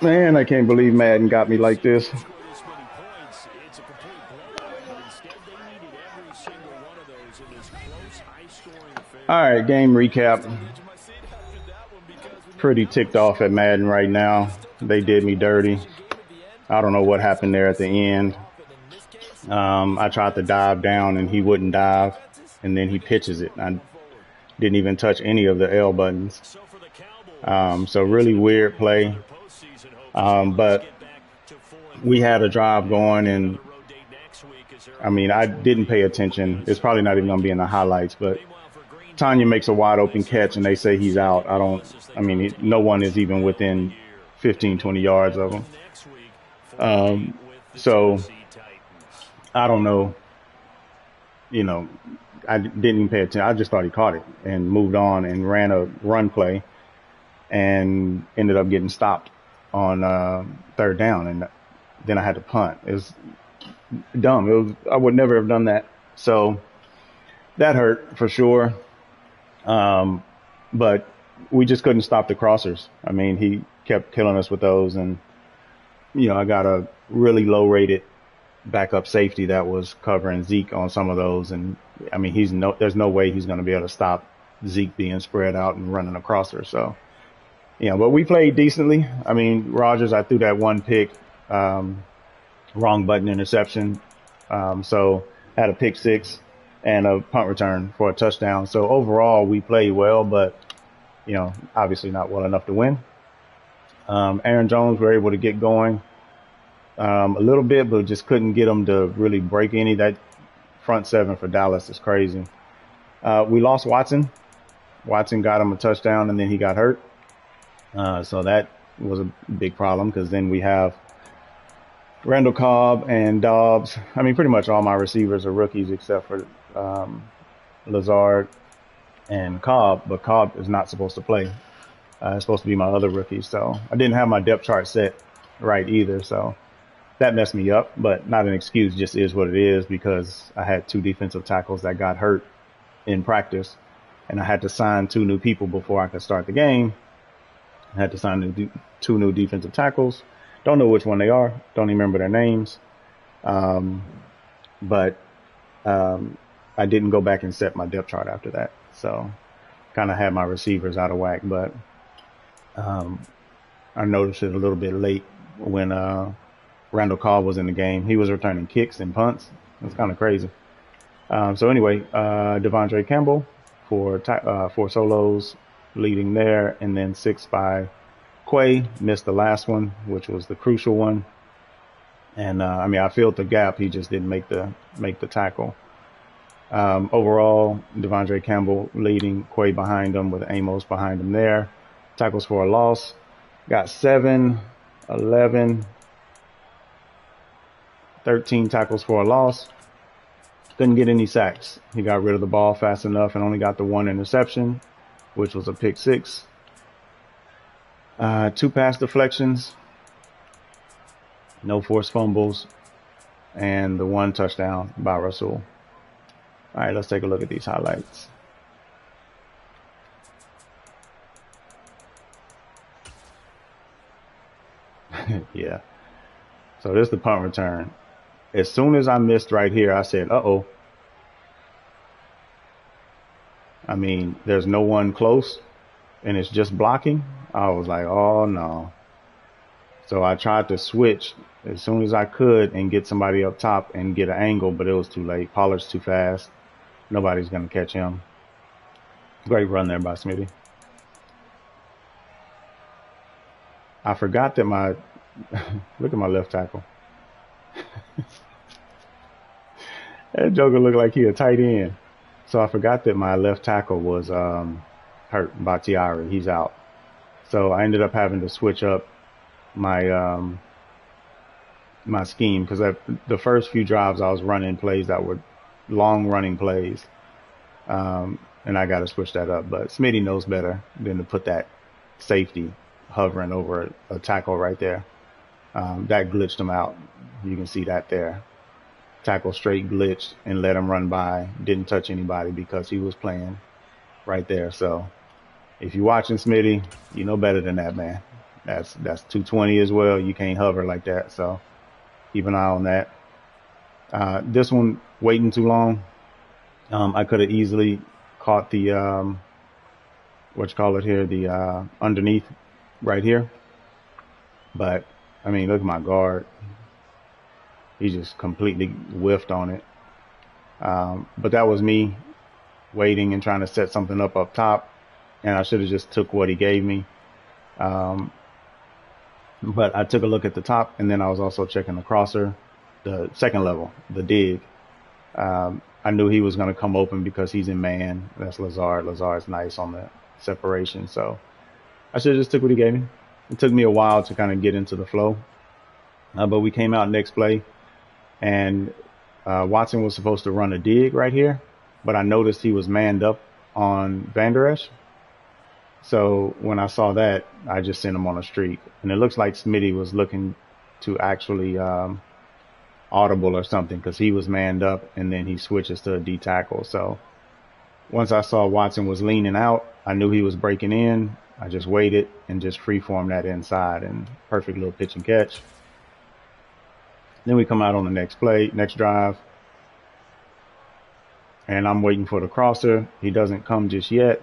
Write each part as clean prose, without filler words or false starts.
Man, I can't believe Madden got me like this. Score this many points. It's a complete blowout, but instead they needed every single one of those in this close, high-scoring All affair. right, game I have recap. to the edge of my seat after that one because when you're Pretty down ticked off at Madden right now. you still come They down did to me a dirty. one-possession game at the end. I don't know That what means happened there at the offense is end. better off, and in this case, these I tried to offenses dive need down and he more wouldn't from these dive, defenses and then he to get this pitches it. one I going forward. didn't even touch any of the L buttons. So for the Cowboys, So it's really an weird entirely play. other postseason hope as they look to But get back to 4 and we 5. had a drive They'll going, get and another road date next week as their I mean, I opponents will didn't pay be the attention. It's probably Minnesota not even going to be in the Vikings. highlights, but Meanwhile, for Green Tanya Bay, makes a wide they open catch suffer and they just say their he's out. second I don't, loss as they I go mean, to no one is 8 even on the within year. They 15, look 20 to pick yards up of one him. next week for a date Um, with the so Tennessee Titans. I don't know, you know, I didn't even pay attention. I just thought he caught it and moved on and ran a run play and ended up getting stopped on third down. And then I had to punt. It was dumb. I would never have done that. So that hurt for sure. Um, but we just couldn't stop the crossers. I mean, he kept killing us with those. And, I got a really low rated backup safety that was covering Zeke on some of those. And I mean, there's no way he's going to be able to stop Zeke being spread out and running a crosser. So, but we played decently. I mean, Rogers, I threw that one pick, um, wrong button interception. So had a pick six and a punt return for a touchdown. So overall, we played well, but obviously not well enough to win. Aaron Jones were able to get going a little bit, but just couldn't get him to really break any. That front seven for Dallas is crazy. We lost Watson. Watson got him a touchdown, and then he got hurt. So that was a big problem because then we have Randall Cobb and Dobbs. I mean, pretty much all my receivers are rookies except for Lazard and Cobb, but Cobb is not supposed to play. It's supposed to be my other rookies. So I didn't have my depth chart set right either. So that messed me up, but not an excuse, just is what it is because I had two defensive tackles that got hurt in practice and I had to sign two new people before I could start the game. I had to sign two new defensive tackles. Don't know which one they are. Don't even remember their names. Um, but I didn't go back and set my depth chart after that. So kind of had my receivers out of whack, but um, I noticed it a little bit late when Randall Cobb was in the game. He was returning kicks and punts. It's kind of crazy. So anyway, Devondre Campbell for solos leading there, and then six by Quay. Missed the last one, which was the crucial one. And I mean, I filled the gap. He just didn't make the tackle. Overall, Devondre Campbell leading, Quay behind him with Amos behind him there. Tackles for a loss. Got 7, 11, 13 tackles for a loss. Couldn't get any sacks. He got rid of the ball fast enough and only got the one interception, which was a pick six. Two pass deflections, no forced fumbles, and the one touchdown by Rasul. All right, let's take a look at these highlights. Yeah. So this is the punt return. As soon as I missed right here, I said, uh-oh. I mean, there's no one close and it's just blocking. I was like, oh no. So I tried to switch as soon as I could and get somebody up top and get an angle, but it was too late. Pollard's too fast. Nobody's going to catch him. Great run there by Smitty. I forgot that look at my left tackle. That joker looked like he a tight end. So I forgot that my left tackle was hurt. Bakhtiari, he's out. So I ended up having to switch up my my scheme because the first few drives I was running plays that were long running plays, and I got to switch that up. But Smitty knows better than to put that safety hovering over a tackle right there. That glitched him out. You can see that there. Tackle straight glitched and let him run by. Didn't touch anybody because he was playing right there. So if you're watching Smitty, you know better than that, man. That's 220 as well. You can't hover like that, so keep an eye on that. This one waiting too long. I could have easily caught the what you call it here, the underneath right here, but I mean, look at my guard. He just completely whiffed on it. But that was me waiting and trying to set something up top, and I should have just took what he gave me. Um, but I took a look at the top, and then I was also checking the crosser, the second level, the dig. I knew he was going to come open because he's in man. That's Lazard. Lazard's nice on the separation, so I should have just took what he gave me. It took me a while to kind of get into the flow, but we came out next play, and Watson was supposed to run a dig right here, but I noticed he was manned up on Van Der Esch. So when I saw that, I just sent him on a streak. And it looks like Smitty was looking to actually audible or something because he was manned up and then he switches to a D tackle. So once I saw Watson was leaning out, I knew he was breaking in. I just waited and just freeformed that inside and perfect little pitch and catch. Then we come out on the next play, next drive. And I'm waiting for the crosser. He doesn't come just yet.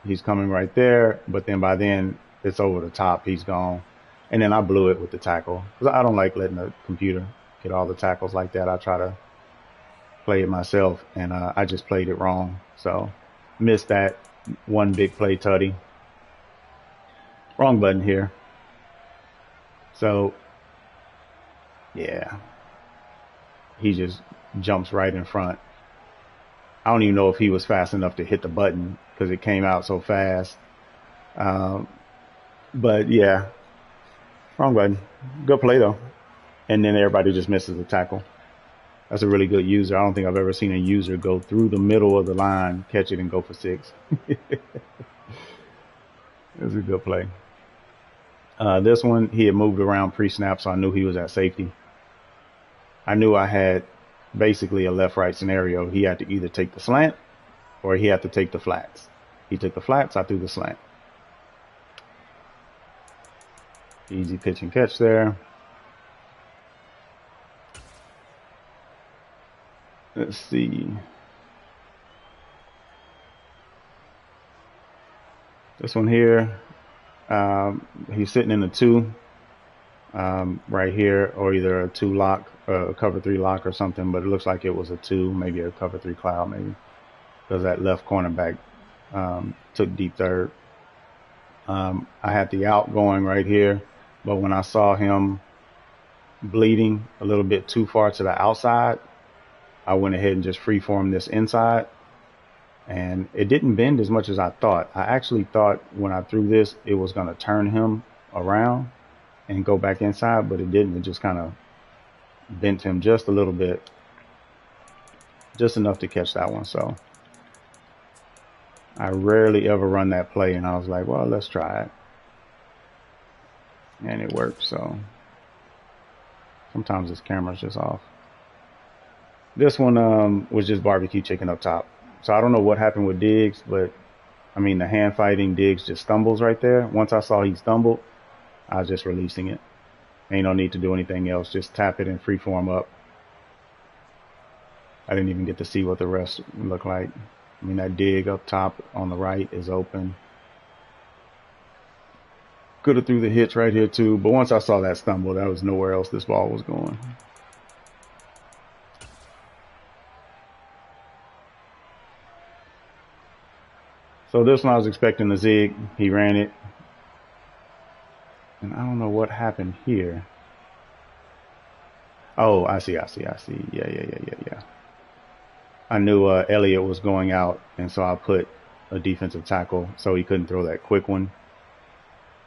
He's coming right there, but then by then it's over the top. He's gone. And then I blew it with the tackle because I don't like letting the computer get all the tackles like that. I try to play it myself, and I just played it wrong. So missed that one big play tutty. Wrong button here. So yeah, he just jumps right in front. I don't even know if he was fast enough to hit the button because it came out so fast. Um, but yeah, wrong button. Good play though. And then everybody just misses the tackle. That's a really good user. I don't think I've ever seen a user go through the middle of the line, catch it, and go for 6. It was a good play. This one, he had moved around pre-snap, so I knew he was at safety. I knew I had basically a left-right scenario. He had to either take the slant or he had to take the flats. He took the flats, I threw the slant. Easy pitch and catch there. Let's see. This one here, he's sitting in the 2 right here, or either a 2 lock, a cover 3 lock or something, but it looks like it was a 2, maybe a cover 3 cloud, maybe, because that left cornerback took deep third. I had the out going right here, but when I saw him bleeding a little bit too far to the outside, I went ahead and just freeformed this inside, and it didn't bend as much as I thought. I actually thought when I threw this, it was going to turn him around and go back inside, but it didn't. It just kind of bent him just a little bit, just enough to catch that one. So I rarely ever run that play, and I was like, well, let's try it. And it worked. So sometimes this camera's just off. This one was just barbecue chicken up top. So I don't know what happened with Diggs, but I mean, the hand fighting Diggs just stumbles right there. Once I saw he stumbled, I was just releasing it. Ain't no need to do anything else. Just tap it and freeform up. I didn't even get to see what the rest looked like. I mean, that dig up top on the right is open. Could have threw the hitch right here too, but once I saw that stumble, there was nowhere else this ball was going. So this one I was expecting the zig. He ran it. And I don't know what happened here. Oh, I see. Yeah. I knew Elliott was going out, and so I put a defensive tackle so he couldn't throw that quick one.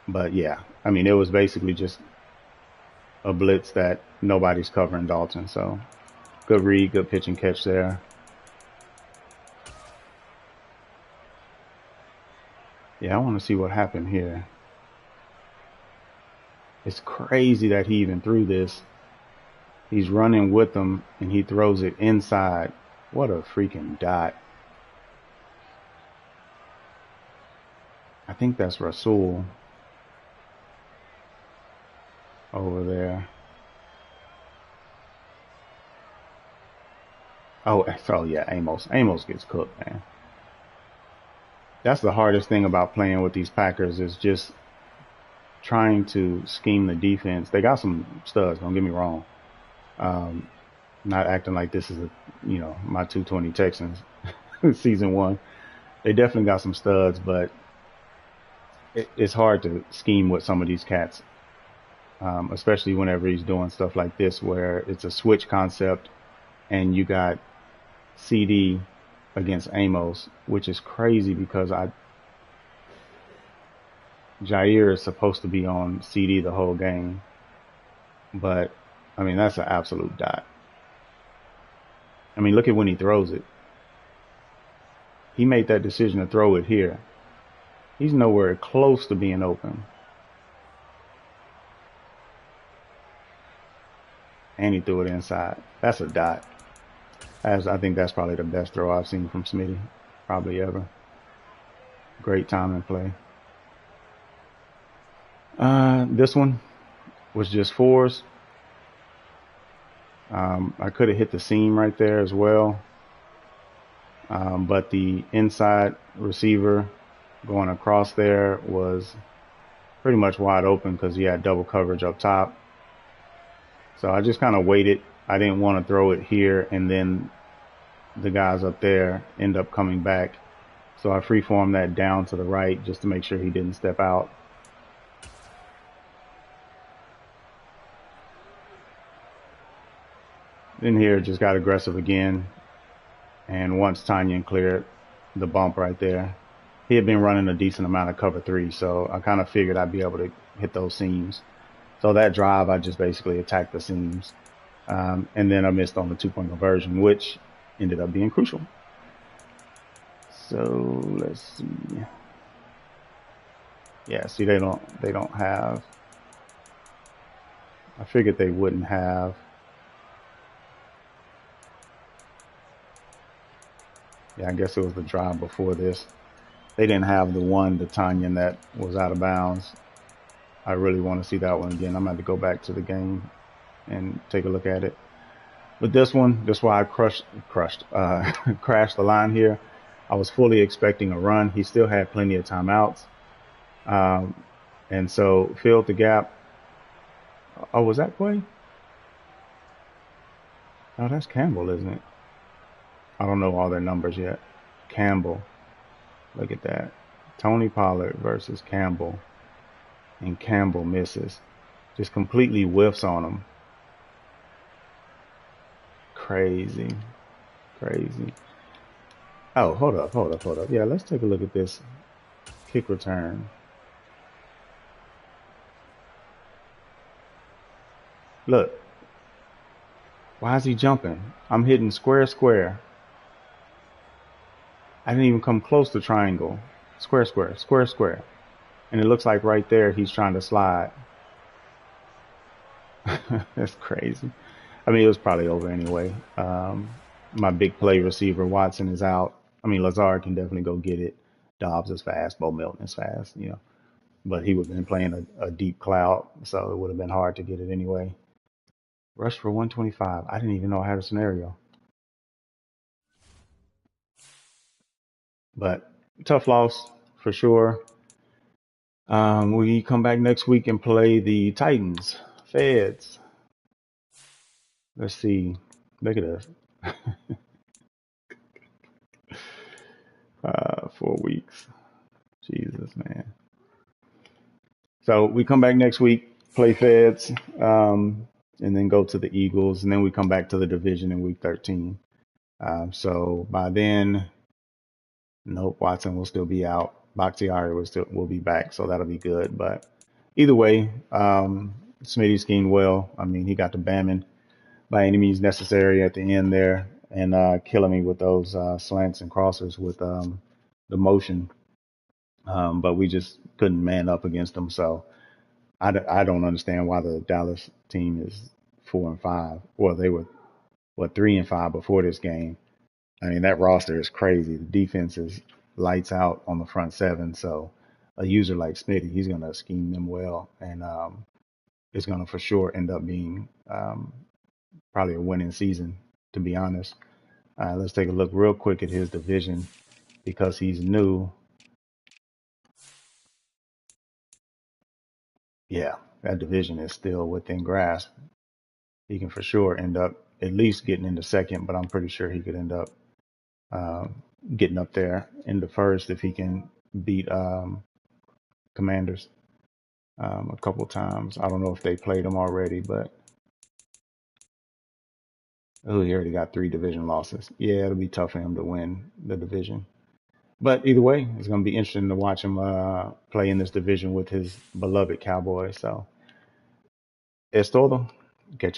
But yeah, I mean, it was basically just a blitz that nobody's covering Dalton. So good read, good pitch and catch there. Yeah, I want to see what happened here. It's crazy that he even threw this. He's running with them, and he throws it inside. What a freaking dot. I think that's Rasul. over there. Oh yeah, Amos. Amos gets cooked, man. That's the hardest thing about playing with these Packers is just trying to scheme the defense. They got some studs. Don't get me wrong. Um, Not acting like this is my 220 Texans season one. They definitely got some studs, but it's hard to scheme with some of these cats, especially whenever he's doing stuff like this where it's a switch concept and you got CD against Amos, which is crazy because Jair is supposed to be on CD the whole game, but I mean that's an absolute dot. I mean look at when he throws it. He made that decision to throw it here. He's nowhere close to being open, and he threw it inside. That's a dot. I think that's probably the best throw I've seen from Smitty, probably ever. Great time and play. This one was just fours. I could have hit the seam right there as well. But the inside receiver going across there was pretty much wide open because he had double coverage up top. So I just kind of waited. I didn't want to throw it here and then the guys up there end up coming back. So I freeformed that down to the right just to make sure he didn't step out. Then here just got aggressive again. And once Tanyan cleared the bump right there, he had been running a decent amount of cover three. So I kind of figured I'd be able to hit those seams. So that drive, I just basically attacked the seams. And then I missed on the 2-point conversion, which ended up being crucial. So let's see. Yeah, see they don't have. I figured they wouldn't have. Yeah, I guess it was the drive before this. They didn't have the Tanyan that was out of bounds. I really want to see that one again. I'm going to go back to the game and take a look at it. But this one, that's why I crashed the line here. I was fully expecting a run. He still had plenty of timeouts. And so filled the gap. Oh, was that Quay? Oh, that's Campbell, isn't it? I don't know all their numbers yet. Campbell. Look at that. Tony Pollard versus Campbell. And Campbell misses. Just completely whiffs on him. Crazy. Crazy. Oh, hold up. Yeah, let's take a look at this kick return. Look. Why is he jumping? I'm hitting square, square. I didn't even come close to triangle. Square, square, square, square. And it looks like right there he's trying to slide. That's crazy. I mean, it was probably over anyway. My big play receiver, Watson, is out. I mean, Lazard can definitely go get it. Dobbs is fast. Bo Melton is fast. But he would have been playing a deep cloud, so it would have been hard to get it anyway. Rush for 125. I didn't even know I had a scenario. But tough loss for sure. We come back next week and play the Titans, Feds. Let's see. Look at us. 4 weeks. Jesus, man. So we come back next week, play Feds, and then go to the Eagles, and then we come back to the division in week 13. So by then, nope, Watson will still be out. Bakhtiari will be back, so that'll be good. But either way, Smitty schemed well. I mean, he got the bamming by any means necessary at the end there, and killing me with those slants and crossers with the motion. But we just couldn't man up against them. So I don't understand why the Dallas team is 4-5. Well, they were 3-5 before this game. I mean, that roster is crazy. The defense is lights out on the front seven. So a user like Smitty, he's going to scheme them well. And is going to for sure end up being probably a winning season, to be honest. Let's take a look real quick at his division because he's new. Yeah, that division is still within grasp. He can for sure end up at least getting into second, but I'm pretty sure he could end up getting up there in the first if he can beat Commanders a couple times. I don't know if they played him already, but oh, he already got 3 division losses. Yeah, it'll be tough for him to win the division. But either way, it's going to be interesting to watch him play in this division with his beloved Cowboys. So, es todo. Catch